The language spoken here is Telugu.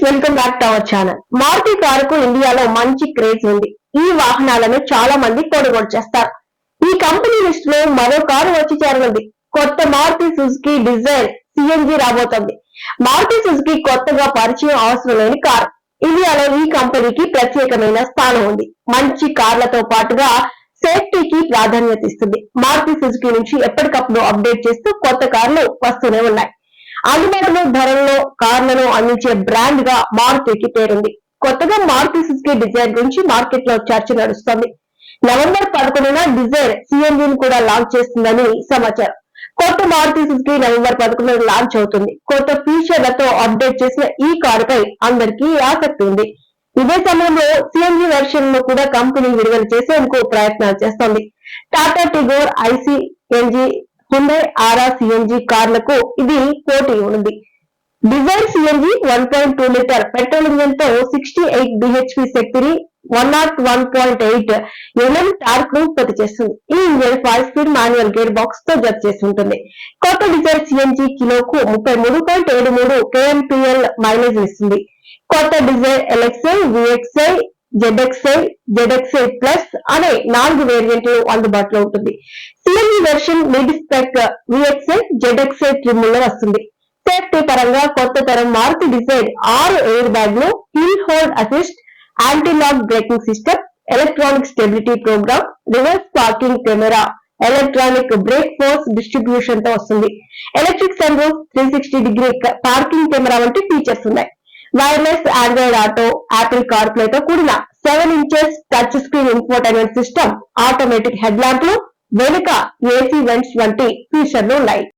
Welcome back to our channel. Maruti కారుకు ఇండియాలో మంచి క్రేజ్ ఉంది. ఈ వాహనాలను చాలా మంది కొనుగోలు చేస్తారు. ఈ కంపెనీ లిస్ట్ లో మరో కారు వచ్చి చేరనుంది. కొత్త మారుతి సుజుకి డిజైర్ సిఎన్జి రాబోతోంది. మారుతి సుజుకి కొత్తగా పరిచయం అవసరం లేని కారు. ఇండియాలో ఈ కంపెనీకి ప్రత్యేకమైన స్థానం ఉంది. మంచి కార్లతో పాటుగా సేఫ్టీకి ప్రాధాన్యత ఇస్తుంది. మారుతి సుజుకి నుంచి ఎప్పటికప్పుడు అప్డేట్ చేస్తూ కొత్త కార్లు వస్తూనే ఉన్నాయి. అందుబాటులో ధరల్లో కార్లను అందించే బ్రాండ్ గా మారుతికి పేరుంది. కొత్తగా మారుతి సుజుకి డిజైర్ గురించి మార్కెట్ లో చర్చ నడుస్తోంది. నవంబర్ 11న డిజైర్ సిఎన్జిని కూడా లాంచ్ చేస్తుందని సమాచారం. కొత్త మారుతి సుజుకి నవంబర్ 11న లాంచ్ అవుతుంది. కొత్త ఫీచర్లతో అప్డేట్ చేసిన ఈ కారుపై అందరికీ ఆసక్తి ఉంది. ఇదే సమయంలో సిఎన్జి వెర్షన్ ను కూడా కంపెనీ విడుదల చేసేందుకు ప్రయత్నాలు చేస్తోంది. టాటా టిగోర్ ఐసీ ఎన్జీ, హుండై ఆరా సిఎన్జి కార్లకు ఇది పోటీ ఉంది. Dzire CNG 1.2 litre petrol engine తో 68 బిహెచ్పి శక్తిని 101.8 mm టార్క్ ను ఉత్పత్తి చేస్తుంది. ఈ engine 5 speed manual gear box తో జత చేసి ఉంటుంది. కొత్త డిజైర్ సిఎన్జి కిలోకు 33.73 kmpl మైలేజ్ ఇస్తుంది. కొత్త Dzire LXI, VXI, ZXI plus అనే 4 వేరియంట్లు అందుబాటులో ఉంటుంది. CNG version mid spec VXI, ZXI trim లో వస్తుంది. సేఫ్టీ పరంగా కొత్త తరం మారుతి డిజైర్ 6 ఎయిర్ బ్యాగ్లు, hill hold assist, anti lock braking system, electronic stability programme, reverse parking camera, electronic brake force distribution తో వస్తుంది. Electric sunroof, 360 degree parking camera వంటి ఫీచర్స్ ఉన్నాయి. Wireless Android Auto, Apple CarPlay తో కూడిన 7 inches touch screen infotainment system, automatic head ల్యాంప్లు, వెనుక ఏసీ వెంట్స్ వంటి ఫీచర్లు ఉన్నాయి.